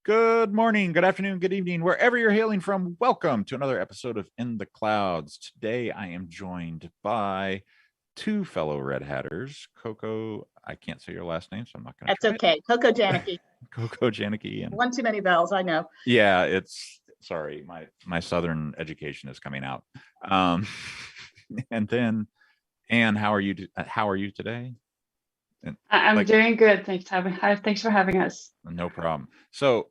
Good morning, good afternoon, good evening, wherever you're hailing from. Welcome to another episode of In the Clouds. Today, I am joined by two fellow Red Hatters, Coco. I can't say your last name, so I'm not going to try. That's okay. Coco Jaenicke. Coco Jaenicke. And one too many bells, I know. yeah, it's sorry, my Southern education is coming out. And then, Anne, how are you? How are you today? And, I'm doing good. Thanks for having us. No problem. So,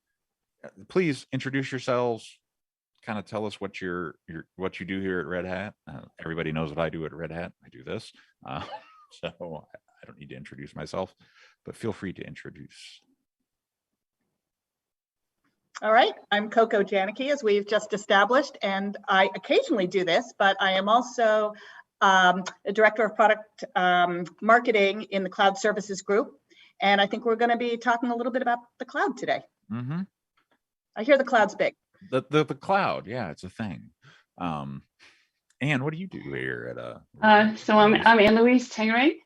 please introduce yourselves. Kind of tell us what what you do here at Red Hat. Everybody knows what I do at Red Hat. I do this, so I don't need to introduce myself, but feel free to introduce. All right, I'm Coco Jaenicke, as we've just established, and I occasionally do this, but I am also a director of product marketing in the Cloud Services Group, and I think we're going to be talking a little bit about the cloud today. Mm-hmm. I hear the cloud's big. The cloud, yeah, it's a thing. Anne, what do you do here at so I'm Anne-Louise Tangring,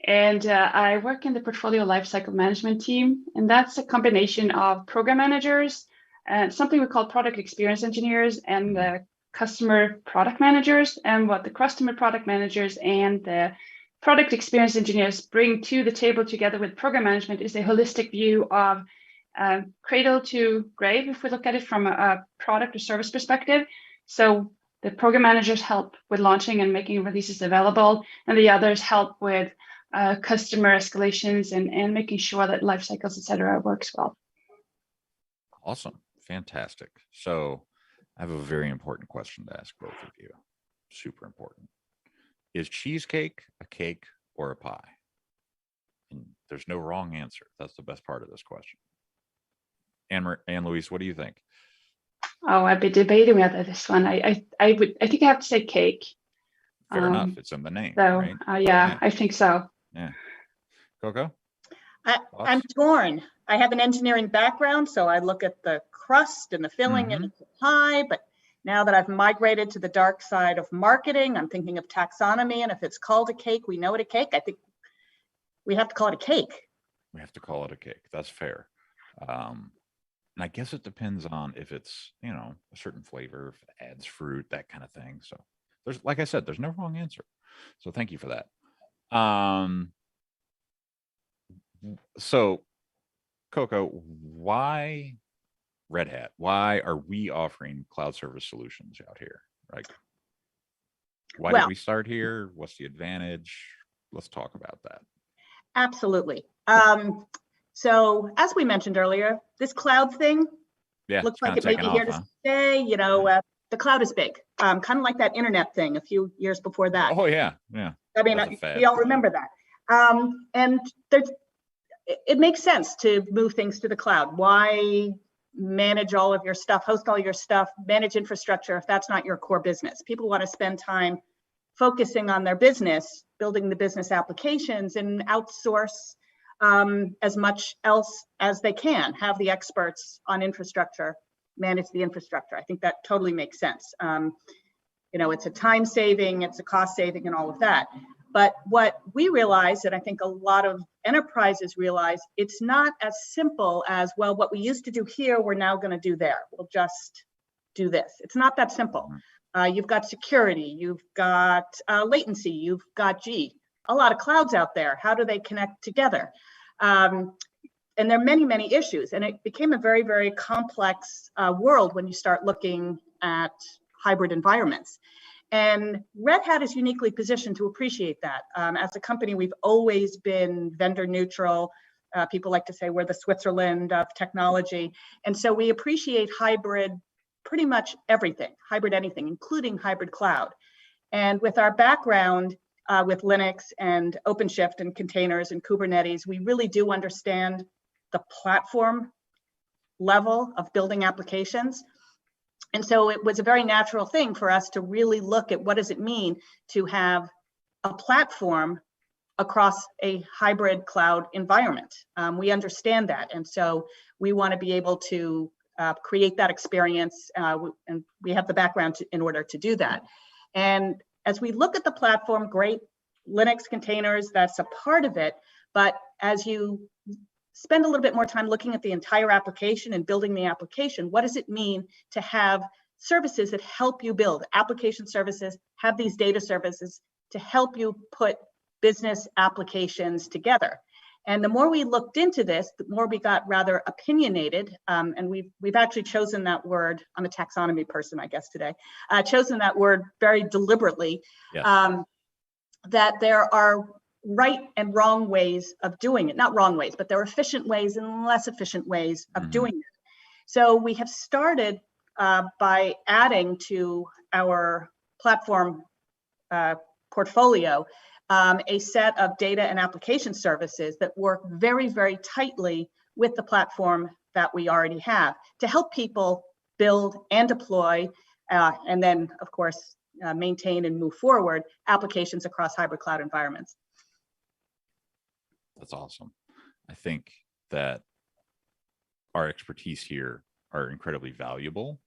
and I work in the portfolio lifecycle management team, and that's a combination of program managers and something we call product experience engineers and the customer product managers. And what the customer product managers and the product experience engineers bring to the table together with program management is a holistic view of cradle to grave, if we look at it from a product or service perspective. So the program managers help with launching and making releases available, and the others help with customer escalations and making sure that life cycles, et cetera, works well. Awesome. Fantastic. So I have a very important question to ask both of you. Super important. Is cheesecake a cake or a pie? And there's no wrong answer. That's the best part of this question. Anne-Louise, what do you think? Oh, I've been debating about this one. I think I have to say cake. Fair enough. It's in the name. So right? Yeah, I think so. Yeah. Coco? I'm torn. I have an engineering background, so I look at the crust and the filling and the pie, but now that I've migrated to the dark side of marketing, I'm thinking of taxonomy, and if it's called a cake, we know it a cake. I think we have to call it a cake. We have to call it a cake. That's fair. And I guess it depends on if it's, a certain flavor, if it adds fruit, that kind of thing. So there's, like I said, there's no wrong answer. So thank you for that. So Coco, why Red Hat? Why are we offering cloud service solutions out here? Right? Why did we start here? What's the advantage? Let's talk about that. Absolutely. So as we mentioned earlier, this cloud thing looks like it may be here to stay. The cloud is big, kind of like that internet thing a few years before that. Oh yeah. I mean, we all remember that. And it makes sense to move things to the cloud. Why manage all of your stuff, host all your stuff, manage infrastructure if that's not your core business? People want to spend time focusing on their business, building the business applications, and outsource as much else as they can, have the experts on infrastructure manage the infrastructure. I think that totally makes sense. It's a time saving, it's a cost saving, and all of that. But what we realize, and I think a lot of enterprises realize, it's not as simple as, well, what we used to do here, we're now going to do there. We'll just do this. It's not that simple. You've got security, you've got latency, you've got a lot of clouds out there. How do they connect together? And there are many, many issues. And it became a very, very complex world when you start looking at hybrid environments. And Red Hat is uniquely positioned to appreciate that. As a company, we've always been vendor neutral. People like to say we're the Switzerland of technology. And so we appreciate hybrid, pretty much everything, hybrid anything, including hybrid cloud. And with our background with Linux and OpenShift and containers and Kubernetes, we really do understand the platform level of building applications. And so it was a very natural thing for us to really look at what does it mean to have a platform across a hybrid cloud environment. We understand that. And so we want to be able to create that experience, and we have the background in order to do that. And as we look at the platform, great, Linux containers, that's a part of it. But as you spend a little bit more time looking at the entire application and building the application. What does it mean to have services that help you build application services, have these data services to help you put business applications together? And the more we looked into this, the more we got rather opinionated. And we've actually chosen that word. I'm a taxonomy person, I guess, today. Chosen that word very deliberately. Yes. That there are right and wrong ways of doing it. Not wrong ways, but there are efficient ways and less efficient ways of doing it. So we have started by adding to our platform portfolio a set of data and application services that work very, very tightly with the platform that we already have to help people build and deploy, and then, of course, maintain and move forward applications across hybrid cloud environments. That's awesome. I think that our expertise here are incredibly valuable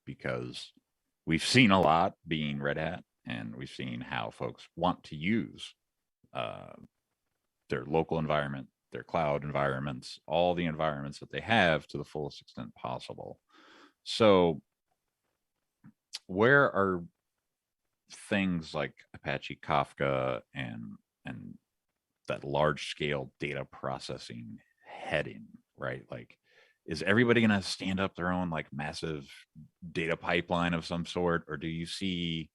because we've seen a lot being Red Hat, and we've seen how folks want to use their local environment, their cloud environments, all the environments that they have to the fullest extent possible. So where are things like Apache Kafka and that large scale data processing heading, right? Like, is everybody going to stand up their own like massive data pipeline of some sort, or do you see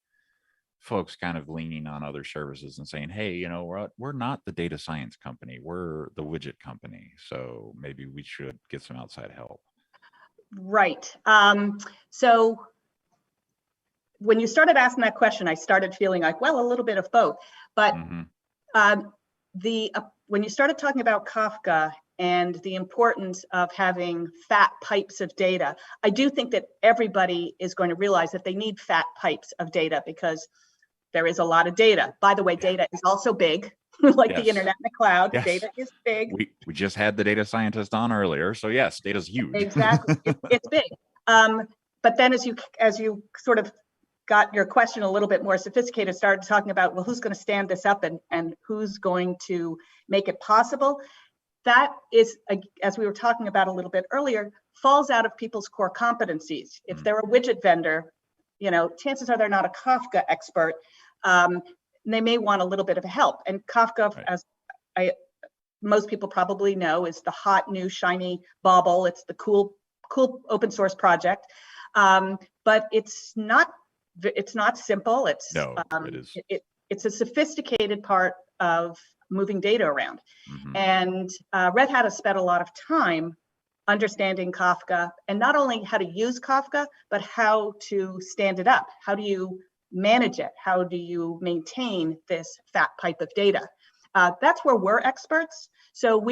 folks kind of leaning on other services and saying, hey, you know, we're not the data science company, we're the widget company, so maybe we should get some outside help? Right. So when you started asking that question, I started feeling like, well, a little bit of both. But when you started talking about Kafka and the importance of having fat pipes of data, I do think that everybody is going to realize that they need fat pipes of data because there is a lot of data. By the way, data is also big, like the internet and the cloud. Yes. Data is big. We just had the data scientist on earlier, so yes, data's huge. Exactly, it's big. But then as you sort of got your question a little bit more sophisticated, started talking about, well, who's going to stand this up and who's going to make it possible? That is, as we were talking about a little bit earlier, falls out of people's core competencies. If they're a widget vendor, you know, chances are they're not a Kafka expert. They may want a little bit of help. And Kafka, as most people probably know, is the hot new shiny bauble. It's the cool open source project, but it's not simple. It's it's a sophisticated part of moving data around. And Red Hat has spent a lot of time understanding Kafka, and not only how to use Kafka, but how to stand it up. How do you manage it? How do you maintain this fat pipe of data? That's where we're experts. So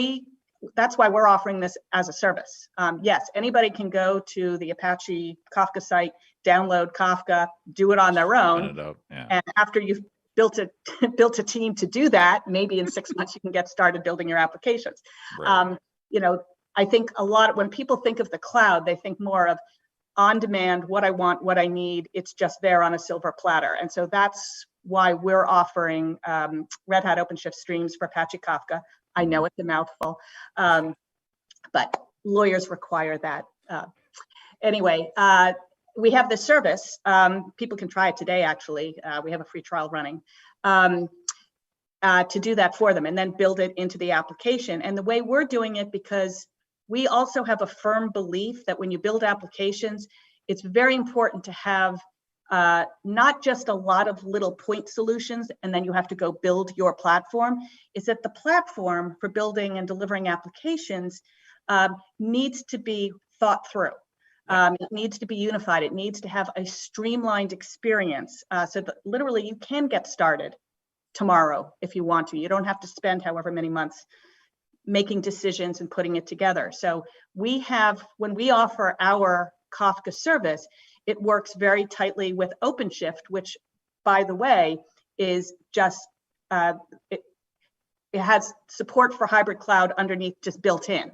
that's why we're offering this as a service. Yes, anybody can go to the Apache Kafka site, download Kafka, do it on their own. And after you've built a team to do that, maybe in 6 months you can get started building your applications. You know, I think when people think of the cloud, they think more of on demand, what I want, what I need, it's just there on a silver platter. And so that's why we're offering Red Hat OpenShift Streams for Apache Kafka. I know it's a mouthful, but lawyers require that. Anyway, we have this service. People can try it today, actually. We have a free trial running to do that for them and then build it into the application. And the way we're doing it, because we also have a firm belief that when you build applications, it's very important to have not just a lot of little point solutions and then you have to go build your platform. Is that the platform for building and delivering applications needs to be thought through. It needs to be unified. It needs to have a streamlined experience so that literally you can get started tomorrow if you want to. You don't have to spend however many months making decisions and putting it together. So when we offer our Kafka service, it works very tightly with OpenShift, which, by the way, is just, it has support for hybrid cloud underneath just built in.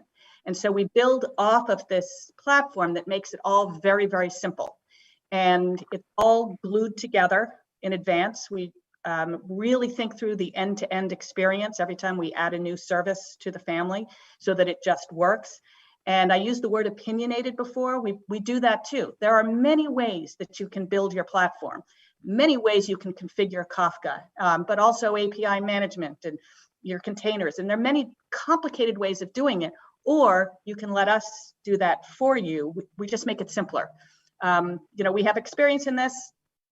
And so we build off of this platform that makes it all very, very simple. And it's all glued together in advance. We really think through the end-to-end experience every time we add a new service to the family so that it just works. And I used the word opinionated before. We do that too. There are many ways that you can build your platform, many ways you can configure Kafka, but also API management and your containers. And there are many complicated ways of doing it, or you can let us do that for you. We just make it simpler. We have experience in this.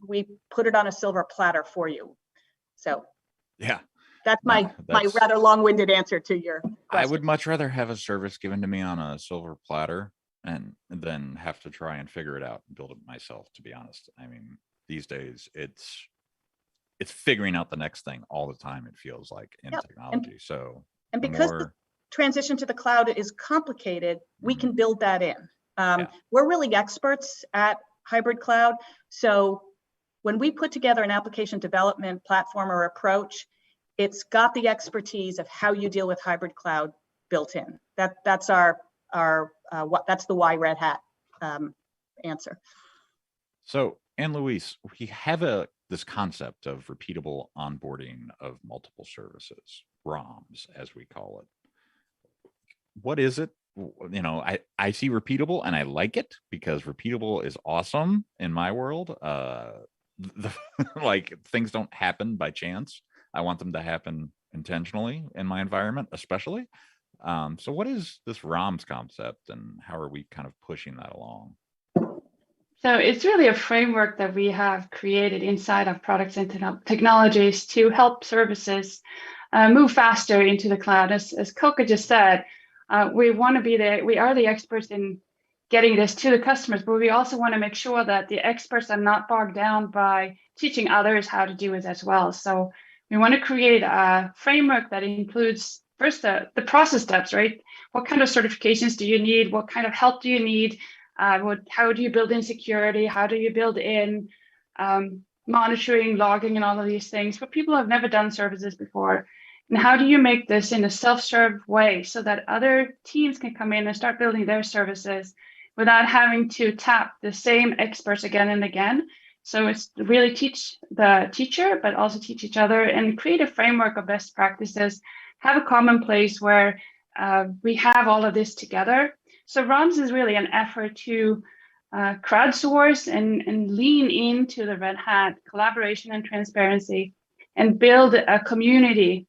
We put it on a silver platter for you. So yeah, that's my rather long-winded answer to your question. I would much rather have a service given to me on a silver platter and then have to try and figure it out and build it myself, to be honest. I mean, these days it's figuring out the next thing all the time, it feels like, in technology. And because the transition to the cloud is complicated, we can build that in. We're really experts at hybrid cloud. So when we put together an application development platform or approach, it's got the expertise of how you deal with hybrid cloud built in. That's that's the why Red Hat answer. So, Anne-Louise, we have this concept of repeatable onboarding of multiple services, ROMs, as we call it. What is it? I see repeatable and I like it because repeatable is awesome in my world. Like, things don't happen by chance. I want them to happen intentionally in my environment, especially. So what is this ROMs concept and how are we kind of pushing that along? So it's really a framework that we have created inside of products and technologies to help services move faster into the cloud. As Coco just said, we are the experts in getting this to the customers, but we also want to make sure that the experts are not bogged down by teaching others how to do it as well. So we want to create a framework that includes first the process steps, right? What kind of certifications do you need? What kind of help do you need? How do you build in security? How do you build in monitoring, logging, and all of these things for people who have never done services before? And how do you make this in a self-serve way so that other teams can come in and start building their services without having to tap the same experts again and again? So it's really teach the teacher, but also teach each other and create a framework of best practices, have a common place where we have all of this together. So ROMs is really an effort to crowdsource and lean into the Red Hat collaboration and transparency and build a community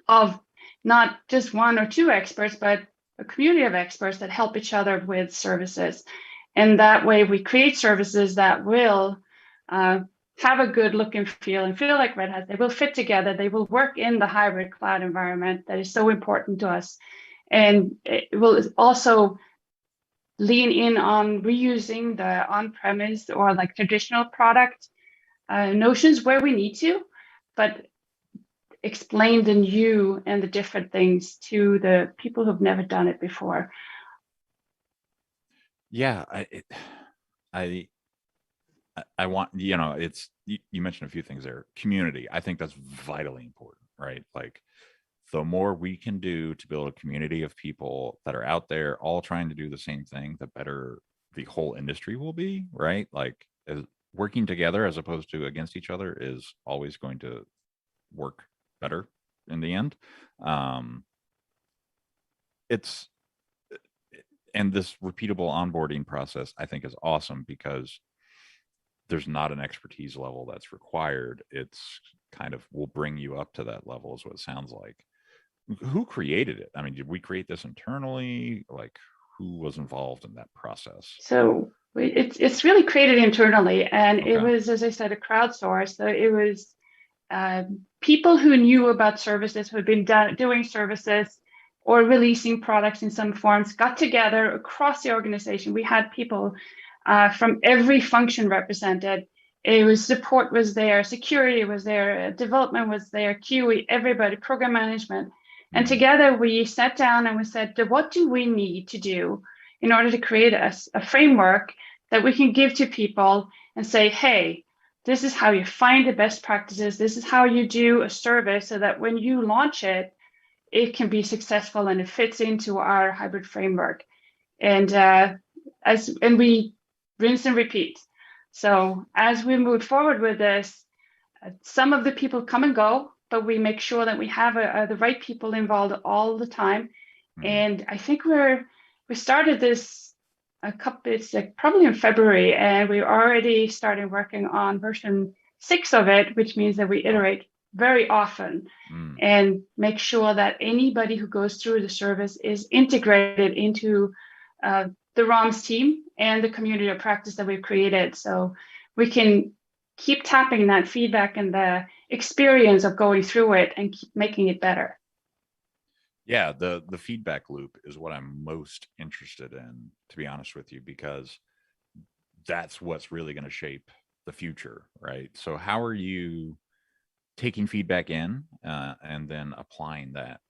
of not just one or two experts, but a community of experts that help each other with services. And that way we create services that will have a good look and feel like Red Hat. They will fit together. They will work in the hybrid cloud environment that is so important to us. And it will also lean in on reusing the on-premise or like traditional product notions where we need to, but explain the new and the different things to the people who've never done it before. Yeah, I want, it's, you mentioned a few things there. Community, I think that's vitally important, right? Like, the more we can do to build a community of people that are out there all trying to do the same thing, the better the whole industry will be, right? Like, working together as opposed to against each other is always going to work better in the end. And this repeatable onboarding process, I think, is awesome because there's not an expertise level that's required. It's kind of, will bring you up to that level is what it sounds like. Who created it? I mean, did we create this internally? Like, who was involved in that process? So it's really created internally, and okay. It was, as I said, a crowdsource. So it was people who knew about services, who had been doing services or releasing products in some forms, got together across the organization. We had people from every function represented. It was support was there, security was there, development was there, QE, everybody, program management. And together we sat down and we said, what do we need to do in order to create a framework that we can give to people and say, hey, this is how you find the best practices. This is how you do a service so that when you launch it, it can be successful and it fits into our hybrid framework. And we rinse and repeat. So as we moved forward with this, Some of the people come and go, but we make sure that we have the right people involved all the time. And I think we started this it's like probably in February, and we already started working on version 6 of it, which means that we iterate very often and make sure that anybody who goes through the service is integrated into the ROMs team and the community of practice that we've created. So we can keep tapping that feedback and the experience of going through it and keep making it better. Yeah, the feedback loop is what I'm most interested in, to be honest with you, because that's what's really going to shape the future, right? So how are you taking feedback in and then applying that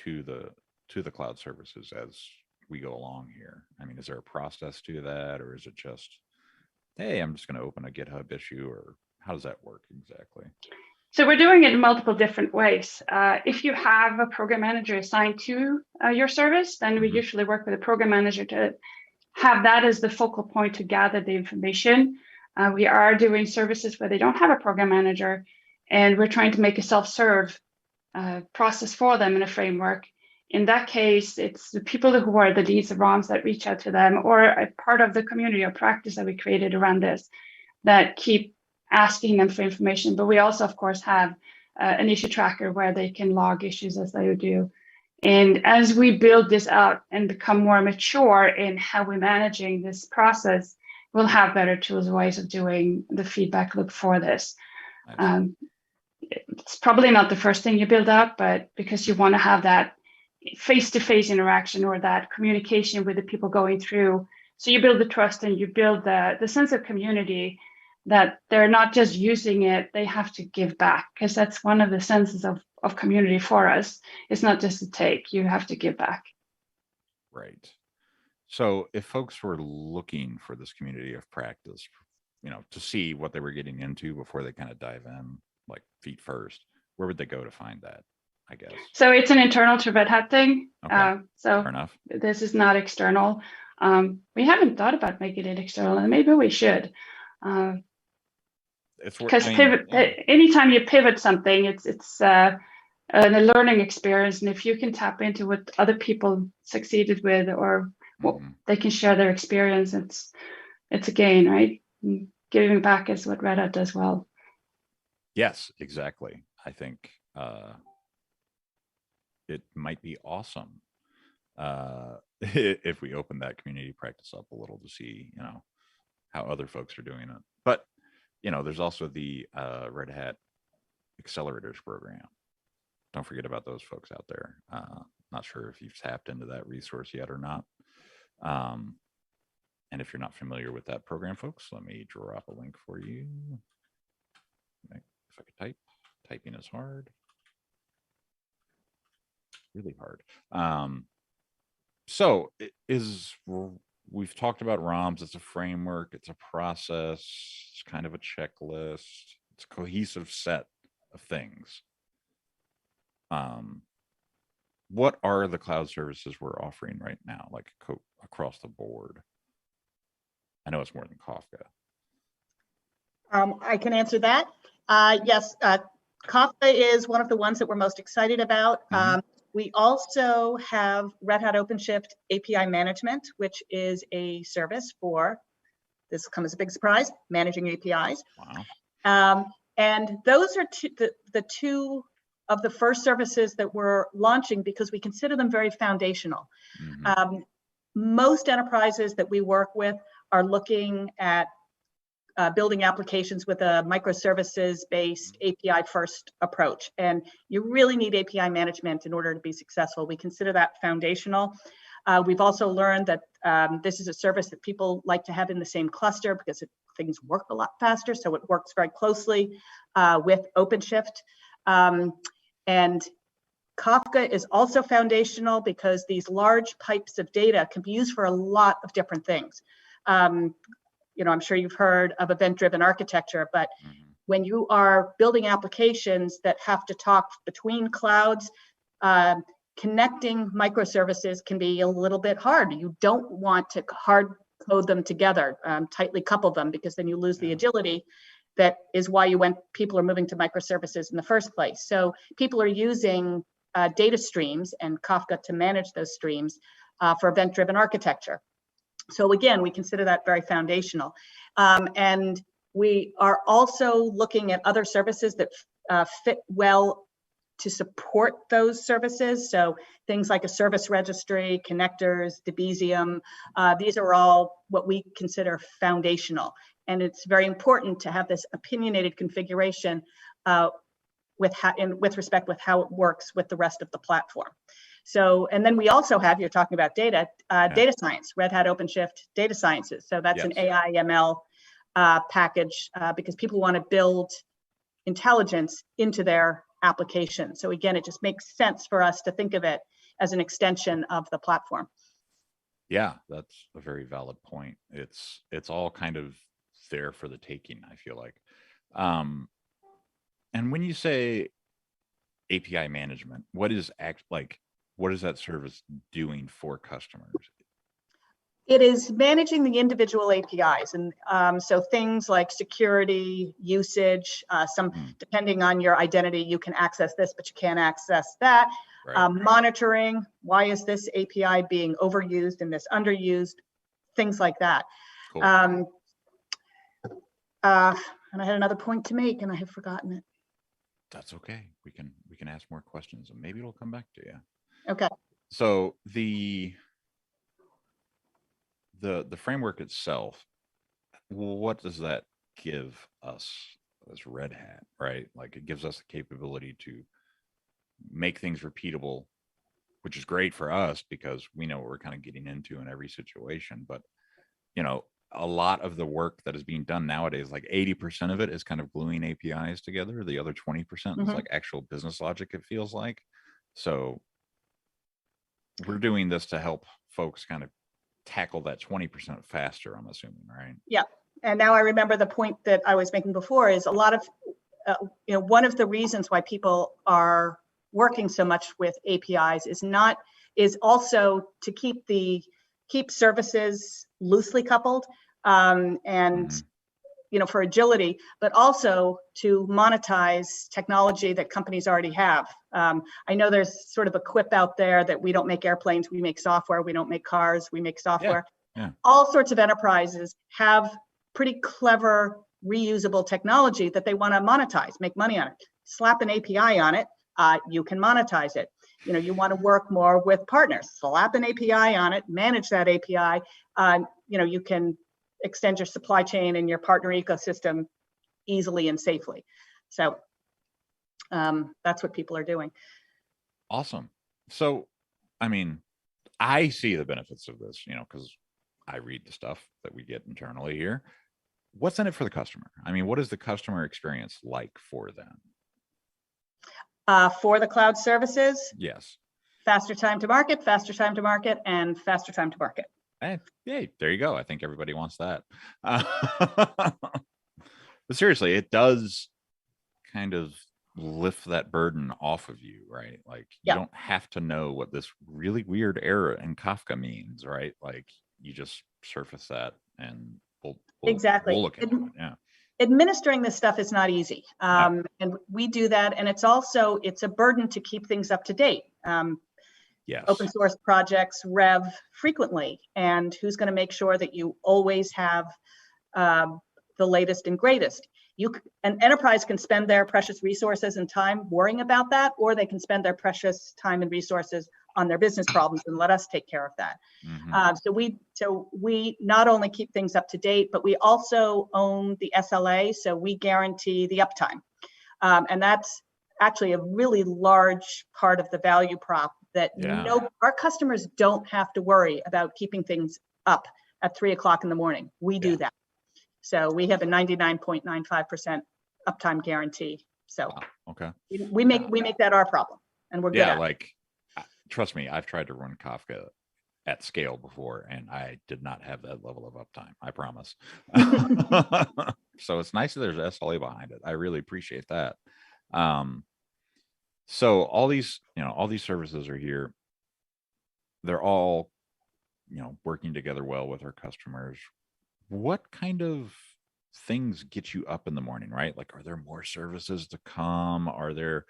to the cloud services as we go along here? I mean, is there a process to that, or is it just, hey, I'm just going to open a GitHub issue, or how does that work exactly? So we're doing it in multiple different ways. If you have a program manager assigned to your service, then we usually work with a program manager to have that as the focal point to gather the information. We are doing services where they don't have a program manager, and we're trying to make a self-serve process for them in a framework. In that case, it's the people who are the leads of ROMs that reach out to them, or a part of the community or practice that we created around this that keep asking them for information. But we also, of course, have an issue tracker where they can log issues as they do. And as we build this out and become more mature in how we're managing this process, we'll have better tools and ways of doing the feedback loop for this. It's probably not the first thing you build up, but because you want to have that face-to-face interaction or that communication with the people going through. So you build the trust and you build the sense of community, that they're not just using it, they have to give back, because that's one of the senses of community for us. It's not just to take, you have to give back. Right. So if folks were looking for this community of practice, to see what they were getting into before they kind of dive in, like feet first, where would they go to find that, I guess? So it's an internal to Red Hat thing. Okay. So fair enough. This is not external. We haven't thought about making it external, and maybe we should. Because anytime you pivot something, it's a learning experience, and if you can tap into what other people succeeded with, or they can share their experience, it's a gain, right? And giving back is what Red Hat does well. Yes, exactly. I think it might be awesome if we open that community practice up a little to see, how other folks are doing it. But there's also the Red Hat Accelerators program. Don't forget about those folks out there. Not sure if you've tapped into that resource yet or not. And if you're not familiar with that program, folks, let me drop a link for you. If I could type, typing is hard. Really hard. So we've talked about ROMs. It's a framework. It's a process. It's kind of a checklist. It's a cohesive set of things. What are the cloud services we're offering right now, like across the board? I know it's more than Kafka. I can answer that. Yes, Kafka is one of the ones that we're most excited about. We also have Red Hat OpenShift API Management, which is a service for, this will come as a big surprise, managing APIs. Wow. And those are the two of the first services that we're launching because we consider them very foundational. Most enterprises that we work with are looking at building applications with a microservices-based API-first approach. And you really need API management in order to be successful. We consider that foundational. We've also learned that this is a service that people like to have in the same cluster because things work a lot faster. So it works very closely with OpenShift. And Kafka is also foundational because these large pipes of data can be used for a lot of different things. I'm sure you've heard of event-driven architecture, but when you are building applications that have to talk between clouds, connecting microservices can be a little bit hard. You don't want to hard code them together, tightly couple them, because then you lose the agility. that is why people are moving to microservices in the first place. So people are using data streams and Kafka to manage those streams for event-driven architecture. So again, we consider that very foundational. And we are also looking at other services that fit well to support those services. So things like a service registry, connectors, Debezium, these are all what we consider foundational. And it's very important to have this opinionated configuration with respect with how it works with the rest of the platform. So, and then we also have, you're talking about data science, Red Hat OpenShift Data Sciences. So that's an AI ML package because people want to build intelligence into their application. So again, it just makes sense for us to think of it as an extension of the platform. Yeah, that's a very valid point. It's all kind of there for the taking, I feel like. And when you say API management, what is that service doing for customers? It is managing the individual APIs, and so things like security, usage, depending on your identity, you can access this, but you can't access that. Right. Monitoring, why is this API being overused and this underused? Things like that. Cool. And I had another point to make, and I have forgotten it. That's okay. We can ask more questions, and maybe it'll come back to you. Okay. So the framework itself, what does that give us as Red Hat, right? Like it gives us the capability to make things repeatable, which is great for us because we know what we're kind of getting into in every situation. But, you know, a lot of the work that is being done nowadays, like 80% of it is kind of gluing APIs together. The other 20% is like actual business logic, it feels like. So we're doing this to help folks kind of tackle that 20% faster, I'm assuming, right? Yeah. And now I remember the point that I was making before is a lot of, one of the reasons why people are working so much with APIs is also to keep services loosely coupled and for agility, but also to monetize technology that companies already have. I know there's sort of a quip out there that we don't make airplanes, we make software, we don't make cars, we make software. Yeah. All sorts of enterprises have pretty clever reusable technology that they want to monetize, make money on it. Slap an API on it, you can monetize it. You want to work more with partners, slap an API on it, manage that API. You can extend your supply chain and your partner ecosystem easily and safely. So that's what people are doing. Awesome. So, I mean, I see the benefits of this, because I read the stuff that we get internally here. What's in it for the customer? I mean, what is the customer experience like for them? For the cloud services? Yes. Faster time to market, and faster time to market. Hey, there you go. I think everybody wants that. But seriously, it does kind of lift that burden off of you, right? Like you don't have to know what this really weird error in Kafka means, right? Like you just surface that and we'll look at it. Yeah. Administering this stuff is not easy. And we do that. And it's a burden to keep things up to date. Yes. Open source projects rev frequently, and who's going to make sure that you always have the latest and greatest? An enterprise can spend their precious resources and time worrying about that, or they can spend their precious time and resources on their business problems and let us take care of that. So we not only keep things up to date, but we also own the SLA, so we guarantee the uptime, and that's actually a really large part of the value prop that our customers don't have to worry about keeping things up at 3 o'clock in the morning. We do that. So we have a 99.95% uptime guarantee. So we make that our problem, and we're good at it. Trust me, I've tried to run Kafka at scale before, and I did not have that level of uptime. I promise. So it's nice that there's SLA behind it. I really appreciate that. So all these services are here. They're all, working together well with our customers. What kind of things get you up in the morning, right? Like, are there more services to come? Are there,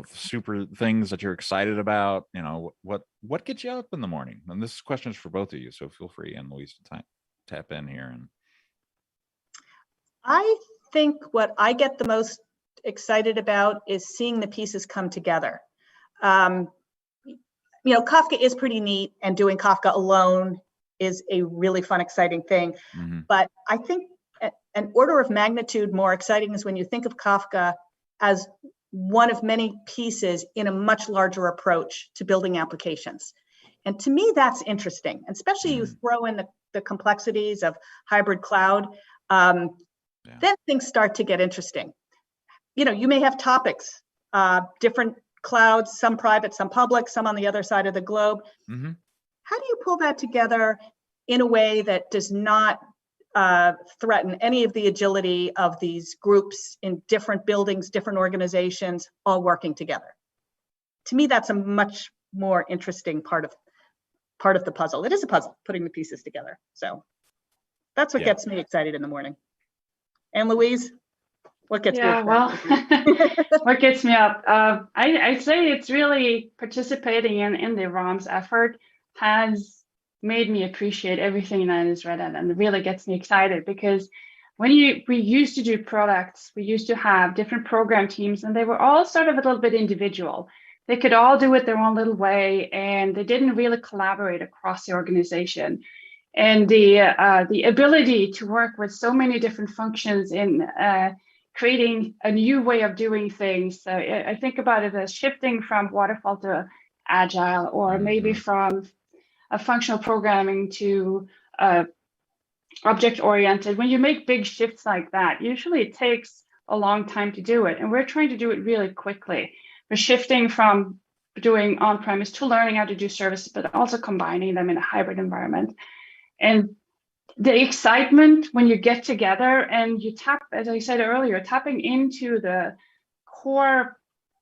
super things that you're excited about? What gets you up in the morning? And this question is for both of you, so feel free, Anne-Louise, to tap in here. And I think what I get the most excited about is seeing the pieces come together. Kafka is pretty neat, and doing Kafka alone is a really fun, exciting thing. mm-hmm. But I think an order of magnitude more exciting is when you think of Kafka as one of many pieces in a much larger approach to building applications. And to me, that's interesting, and especially you throw in the complexities of hybrid cloud, then things start to get interesting. You may have topics, different clouds, some private, some public, some on the other side of the globe. Mm-hmm. How do you pull that together in a way that does not threaten any of the agility of these groups in different buildings, different organizations, all working together? To me, that's a much more interesting part of the puzzle. It is a puzzle, putting the pieces together. So that's what gets me excited in the morning. Anne-Louise, what gets you excited? Well, what gets me up? I'd say it's really participating in the ROM's effort has made me appreciate everything that is Red Hat, and it really gets me excited, because when we used to do products, we used to have different program teams, and they were all sort of a little bit individual. They could all do it their own little way, and they didn't really collaborate across the organization. And the ability to work with so many different functions in creating a new way of doing things. So I think about it as shifting from waterfall to agile, or maybe from a functional programming to object-oriented. When you make big shifts like that, usually it takes a long time to do it, and we're trying to do it really quickly. We're shifting from doing on-premise to learning how to do services, but also combining them in a hybrid environment. And the excitement when you get together and you tap, as I said earlier, tapping into the core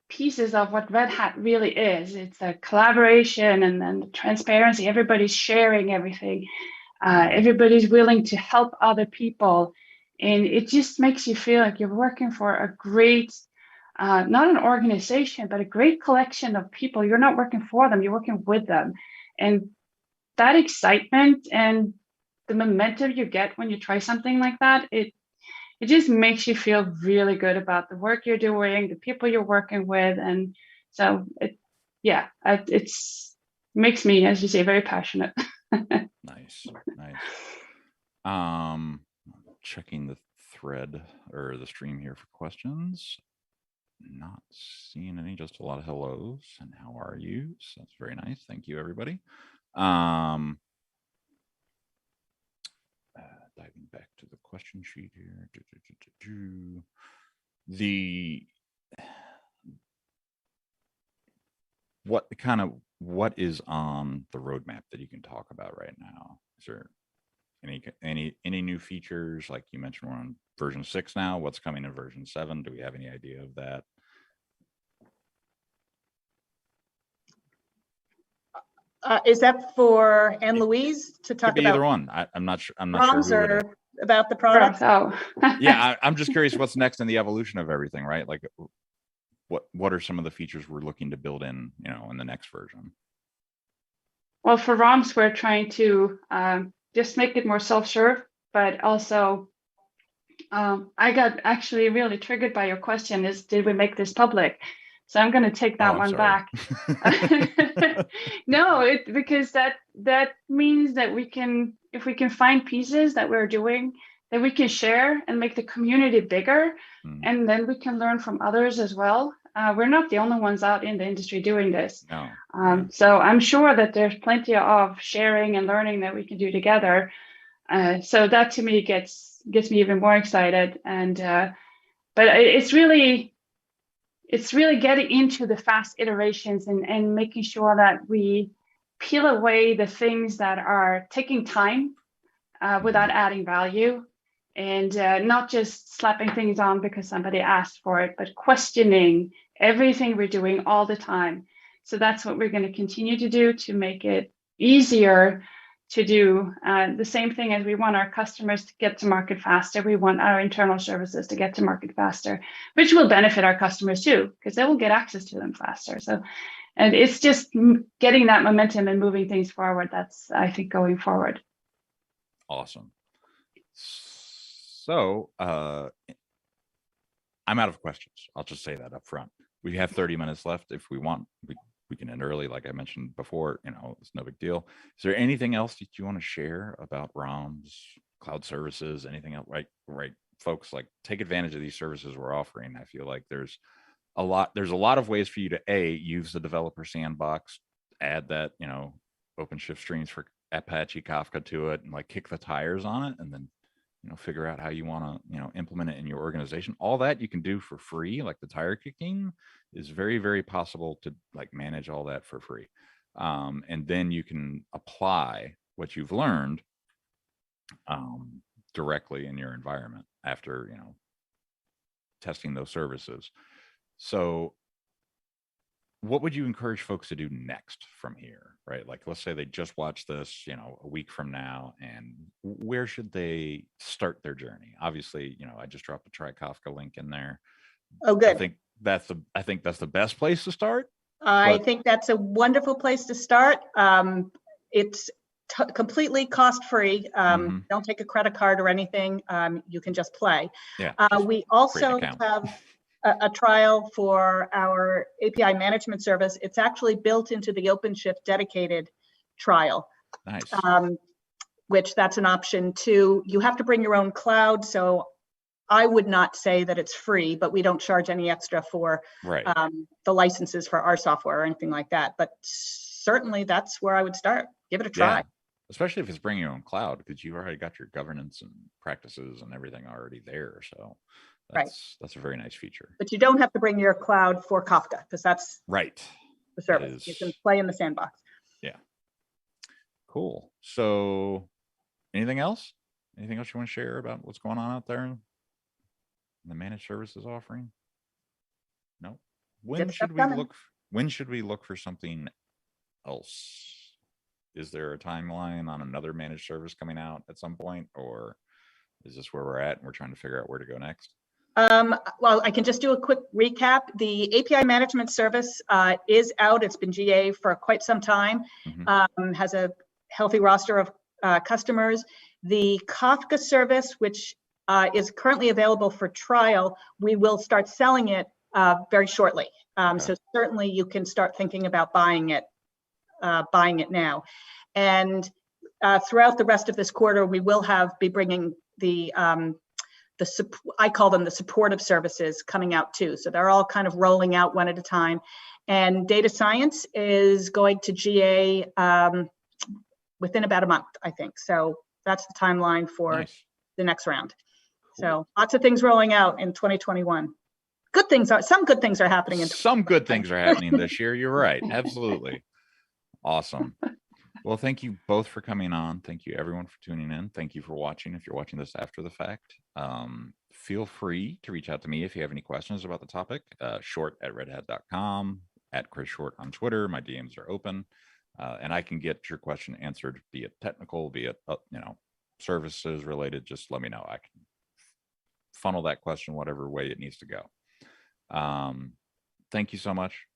pieces of what Red Hat really is. It's a collaboration and then the transparency. Everybody's sharing everything. Everybody's willing to help other people. And it just makes you feel like you're working for a great, not an organization, but a great collection of people. You're not working for them, you're working with them. And that excitement and the momentum you get when you try something like that, it just makes you feel really good about the work you're doing, the people you're working with. And so it makes me, as you say, very passionate. Nice. Checking the thread or the stream here for questions. Not seeing any, just a lot of hellos and how are you? So that's very nice. Thank you, everybody. Diving back to the question sheet here. What is on the roadmap that you can talk about right now? Is there any new features? Like you mentioned, we're on version 6 now. What's coming in version 7? Do we have any idea of that? Is that for Anne-Louise to talk about? Either one. I'm not sure. I'm not sure. Or about the product. Oh. Yeah, I'm just curious what's next in the evolution of everything, right? Like, what are some of the features we're looking to build in, in the next version? Well, for ROMs, we're trying to just make it more self-serve, but also I got actually really triggered by your question is, did we make this public? So I'm going to take that one back. No, because that means that if we can find pieces that we're doing that we can share and make the community bigger, and then we can learn from others as well. We're not the only ones out in the industry doing this. No. So I'm sure that there's plenty of sharing and learning that we can do together. So that to me gets me even more excited. And but it's really getting into the fast iterations and making sure that we peel away the things that are taking time without adding value, and not just slapping things on because somebody asked for it, but questioning everything we're doing all the time. So that's what we're going to continue to do to make it easier to do the same thing as we want our customers to get to market faster. We want our internal services to get to market faster, which will benefit our customers too, because they will get access to them faster. So, and it's just getting that momentum and moving things forward. That's, I think, going forward. Awesome. So I'm out of questions. I'll just say that up front. We have 30 minutes left. If we want, we can end early, like I mentioned before. You know, it's no big deal. Is there anything else that you want to share about ROMs, cloud services, anything else? Right, folks, like take advantage of these services we're offering. I feel like there's a lot of ways for you to use the developer sandbox, add that, you know, OpenShift Streams for Apache Kafka to it, and like kick the tires on it, and then, you know, figure out how you want to, you know, implement it in your organization. All that you can do for free, like the tire kicking is very, very possible to like manage all that for free. And then you can apply what you've learned directly in your environment after, you know, testing those services. So what would you encourage folks to do next from here, right? Like, let's say they just watched this, you know, a week from now, and where should they start their journey? Obviously, you know, I just dropped a Try Kafka link in there. Oh, good. I think that's the best place to start. I think that's a wonderful place to start. It's completely cost-free. Don't take a credit card or anything. You can just play. Yeah. We also have a trial for our API management service. It's actually built into the OpenShift dedicated trial. Nice. Which that's an option too. You have to bring your own cloud, so I would not say that it's free, but we don't charge any extra for the licenses for our software or anything like that. But certainly that's where I would start. Give it a try. Yeah. Especially if it's bringing your own cloud, because you've already got your governance and practices and everything already there. So that's a very nice feature. But you don't have to bring your cloud for Kafka, because that's the service. You can play in the sandbox. Yeah. Cool. So anything else? Anything else you want to share about what's going on out there in the managed services offering? No. When should we look for something else? Is there a timeline on another managed service coming out at some point, or is this where we're at and we're trying to figure out where to go next? Well, I can just do a quick recap. The API management service is out. It's been GA for quite some time, has a healthy roster of customers. The Kafka service, which is currently available for trial, we will start selling it very shortly. So certainly you can start thinking about buying it now. And throughout the rest of this quarter, we will be bringing I call them the supportive services coming out too. So they're all kind of rolling out one at a time. And data science is going to GA within about a month, I think. So that's the timeline for the next round. Cool. So lots of things rolling out in 2021. Some good things are happening. Some good things are happening this year. You're right. Absolutely. Awesome. Well, thank you both for coming on. Thank you everyone for tuning in. Thank you for watching. If you're watching this after the fact, feel free to reach out to me if you have any questions about the topic. short@redhat.com, @ChrisShort on Twitter. My DMs are open, and I can get your question answered, be it technical, be it services related. Just let me know. I can funnel that question whatever way it needs to go. Thank you so much.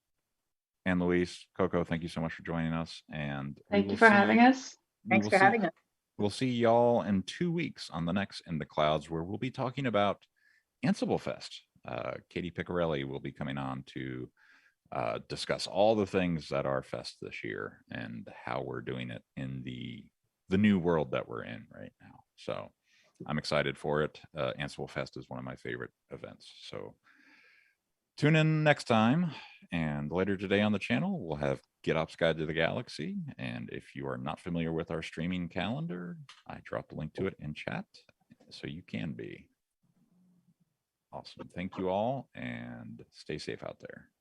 Anne-Louise, Coco, thank you so much for joining us. And thank you for having us. Thanks for having us. We'll see y'all in 2 weeks on the next In the Clouds, where we'll be talking about Ansible Fest. Katie Piccarelli will be coming on to discuss all the things that are Fest this year and how we're doing it in the new world that we're in right now. So I'm excited for it. Ansible Fest is one of my favorite events. So tune in next time, and later today on the channel, we'll have GitOps Guide to the Galaxy. And if you are not familiar with our streaming calendar, I dropped a link to it in chat, so you can be. Awesome. Thank you all, and stay safe out there.